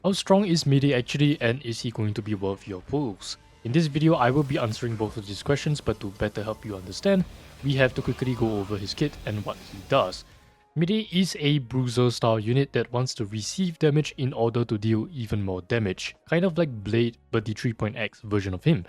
How strong is Mydei actually, and is he going to be worth your pulls? In this video, I will be answering both of these questions, but to better help you understand, we have to quickly go over his kit and what he does. Mydei is a bruiser style unit that wants to receive damage in order to deal even more damage, kind of like Blade but the 3.x version of him.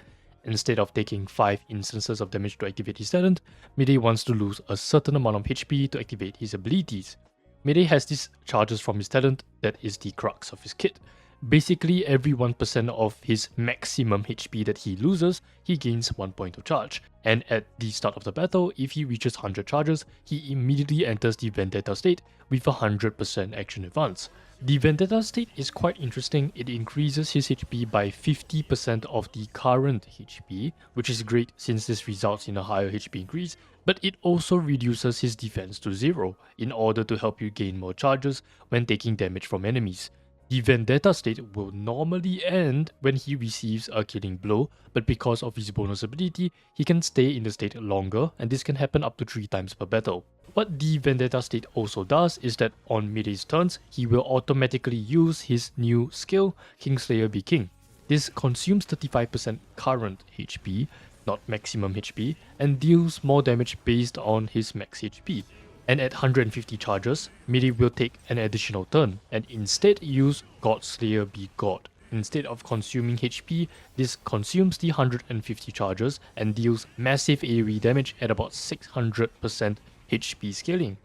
Instead of taking 5 instances of damage to activate his talent, Mydei wants to lose a certain amount of HP to activate his abilities. Mydei has these charges from his talent that is the crux of his kit. Basically, every 1% of his maximum HP that he loses, he gains 1 point of charge. And at the start of the battle, if he reaches 100 charges, he immediately enters the Vendetta state with 100% action advance. The Vendetta state is quite interesting. It increases his HP by 50% of the current HP, which is great since this results in a higher HP increase, but it also reduces his defense to 0 in order to help you gain more charges when taking damage from enemies. The Vendetta state will normally end when he receives a killing blow, but because of his bonus ability, he can stay in the state longer, and this can happen up to 3 times per battle. What the Vendetta state also does is that on Mydei's turns, he will automatically use his new skill, Kingslayer be King. This consumes 35% current HP, not maximum HP, and deals more damage based on his max HP. And at 150 charges, Mydei will take an additional turn and instead use Godslayer be God. Instead of consuming HP, this consumes the 150 charges and deals massive AoE damage at about 600% HP scaling.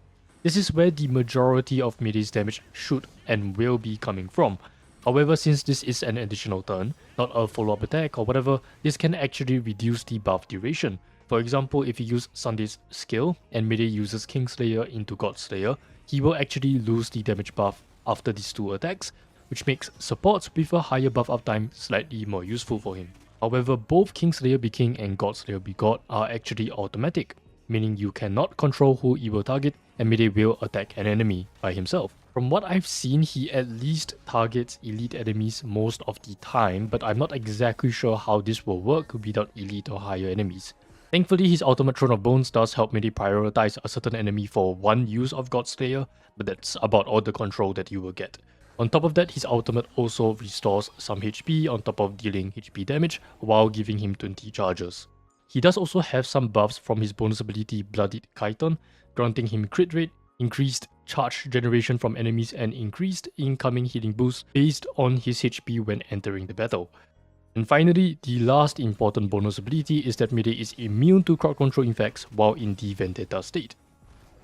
This is where the majority of Mydei's damage should and will be coming from. However, since this is an additional turn, not a follow-up attack or whatever, this can actually reduce the buff duration. For example, if you use Sunday's skill and Mydei uses Kingslayer into Godslayer, he will actually lose the damage buff after these 2 attacks, which makes supports with a higher buff uptime slightly more useful for him. However, both Kingslayer be King and Godslayer be God are actually automatic, meaning you cannot control who he will target and Mydei will attack an enemy by himself. From what I've seen, he at least targets elite enemies most of the time, but I'm not exactly sure how this will work without elite or higher enemies. Thankfully, his ultimate Throne of Bones does help Mydei prioritize a certain enemy for one use of Godslayer, but that's about all the control that you will get. On top of that, his ultimate also restores some HP on top of dealing HP damage while giving him 20 charges. He does also have some buffs from his bonus ability Bloodied Chiton, granting him crit rate, increased charge generation from enemies, and increased incoming healing boost based on his HP when entering the battle. And finally, the last important bonus ability is that Mydei is immune to crowd control effects while in the Vendetta state.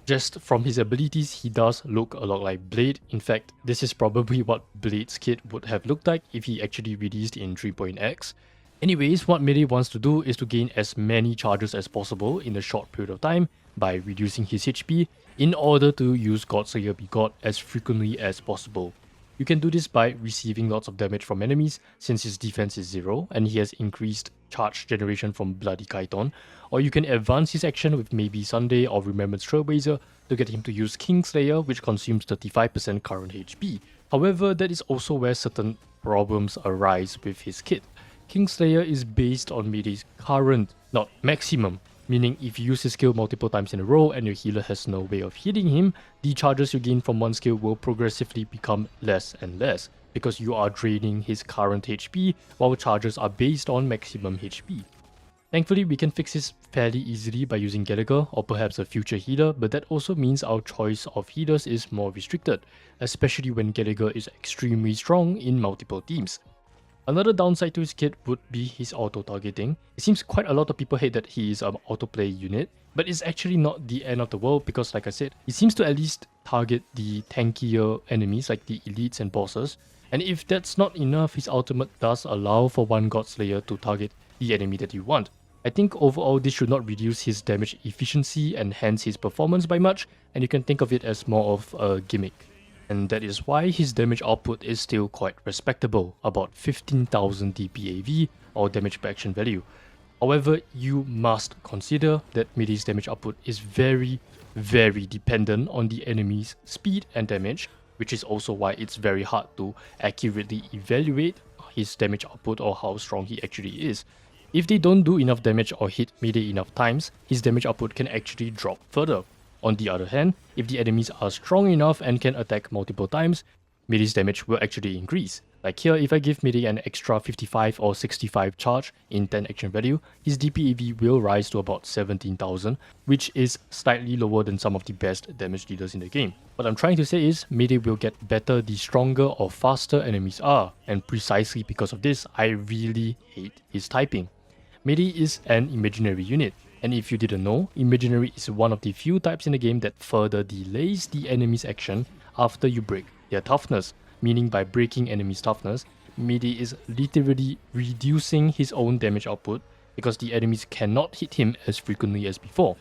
Just from his abilities, he does look a lot like Blade. In fact, this is probably what Blade's kit would have looked like if he actually released in 3.x. Anyways, what Mydei wants to do is to gain as many charges as possible in a short period of time by reducing his HP in order to use Godslayer be God as frequently as possible. You can do this by receiving lots of damage from enemies since his defense is 0 and he has increased charge generation from Bloody Chiton, or you can advance his action with maybe Sunday or Remembrance Trailblazer to get him to use Kingslayer, which consumes 35% current HP. However, that is also where certain problems arise with his kit. Kingslayer is based on Mydei's current, not maximum, meaning if you use his skill multiple times in a row and your healer has no way of healing him, the charges you gain from one skill will progressively become less and less, because you are draining his current HP while charges are based on maximum HP. Thankfully, we can fix this fairly easily by using Gallagher or perhaps a future healer, but that also means our choice of healers is more restricted, especially when Gallagher is extremely strong in multiple teams. Another downside to his kit would be his auto-targeting. It seems quite a lot of people hate that he is an auto-play unit, but it's actually not the end of the world because, like I said, he seems to at least target the tankier enemies like the elites and bosses, and if that's not enough, his ultimate does allow for one Godslayer to target the enemy that you want. I think overall this should not reduce his damage efficiency and hence his performance by much, and you can think of it as more of a gimmick. And that is why his damage output is still quite respectable, about 15,000 DPAV or damage per action value. However, you must consider that Mydei's damage output is very dependent on the enemy's speed and damage, which is also why it's very hard to accurately evaluate his damage output or how strong he actually is. If they don't do enough damage or hit Mydei enough times, his damage output can actually drop further. On the other hand, if the enemies are strong enough and can attack multiple times, Mydei's damage will actually increase. Like here, if I give Mydei an extra 55 or 65 charge in 10 action value, his DPEV will rise to about 17,000, which is slightly lower than some of the best damage dealers in the game. What I'm trying to say is, Mydei will get better the stronger or faster enemies are, and precisely because of this, I really hate his typing. Mydei is an imaginary unit, and if you didn't know, imaginary is one of the few types in the game that further delays the enemy's action after you break their toughness, meaning by breaking enemy's toughness, Mydei is literally reducing his own damage output because the enemies cannot hit him as frequently as before.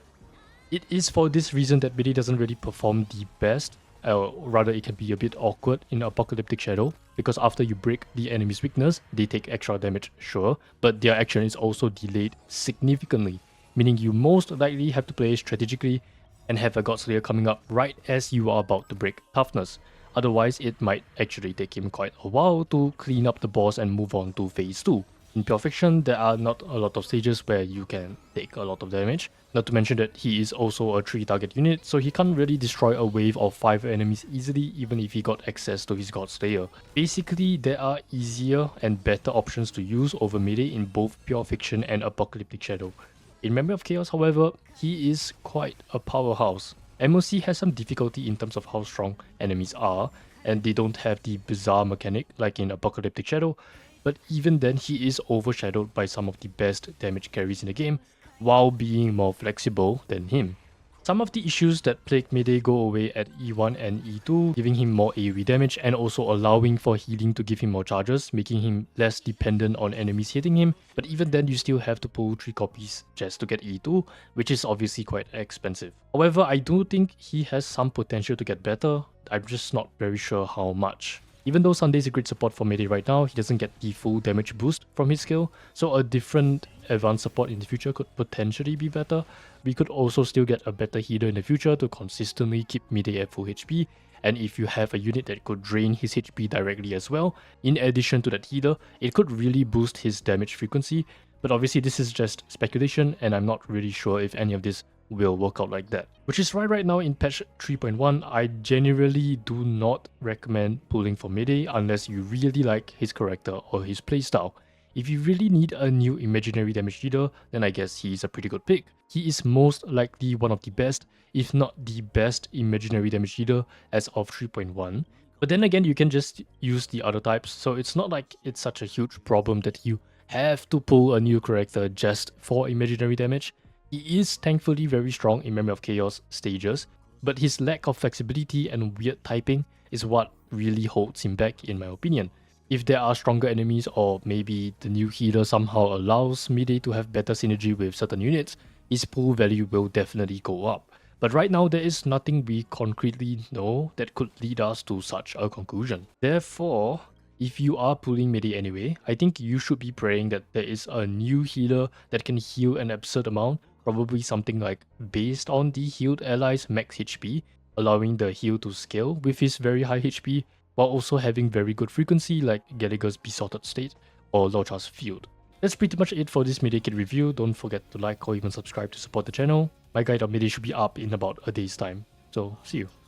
It is for this reason that Mydei doesn't really perform the best, rather it can be a bit awkward in Apocalyptic Shadow, because after you break the enemy's weakness, they take extra damage, sure, but their action is also delayed significantly, meaning you most likely have to play strategically and have a Godslayer coming up right as you are about to break toughness. Otherwise, it might actually take him quite a while to clean up the boss and move on to phase 2. In Pure Fiction, there are not a lot of stages where you can take a lot of damage, not to mention that he is also a 3 target unit, so he can't really destroy a wave of 5 enemies easily even if he got access to his Godslayer. Basically, there are easier and better options to use over Mydei in both Pure Fiction and Apocalyptic Shadow. In Memory of Chaos, however, he is quite a powerhouse. MOC has some difficulty in terms of how strong enemies are, and they don't have the bizarre mechanic like in Apocalyptic Shadow, but even then he is overshadowed by some of the best damage carries in the game, while being more flexible than him. Some of the issues that plague Mydei go away at E1 and E2, giving him more AoE damage and also allowing for healing to give him more charges, making him less dependent on enemies hitting him, but even then you still have to pull 3 copies just to get E2, which is obviously quite expensive. However, I do think he has some potential to get better, I'm just not very sure how much. Even though Sunday is a great support for Mydei right now, he doesn't get the full damage boost from his skill, so a different advanced support in the future could potentially be better. We could also still get a better healer in the future to consistently keep Mydei at full HP, and if you have a unit that could drain his HP directly as well, in addition to that healer, it could really boost his damage frequency, but obviously this is just speculation and I'm not really sure if any of this will work out like that. Which is why right now in patch 3.1, I generally do not recommend pulling for Mydei unless you really like his character or his playstyle. If you really need a new imaginary damage leader, then I guess he is a pretty good pick. He is most likely one of the best, if not the best imaginary damage leader as of 3.1. But then again, you can just use the other types, so it's not like it's such a huge problem that you have to pull a new character just for imaginary damage. He is thankfully very strong in Memory of Chaos stages, but his lack of flexibility and weird typing is what really holds him back in my opinion. If there are stronger enemies or maybe the new healer somehow allows Mydei to have better synergy with certain units, his pull value will definitely go up. But right now there is nothing we concretely know that could lead us to such a conclusion. Therefore, if you are pulling Mydei anyway, I think you should be praying that there is a new healer that can heal an absurd amount, probably something like based on the healed allies' max HP, allowing the heal to scale with his very high HP, while also having very good frequency like Gallagher's Besotted State or Locha's Field. That's pretty much it for this Mydei Kit review. Don't forget to like or even subscribe to support the channel. My guide on Mydei should be up in about a day's time, so see you.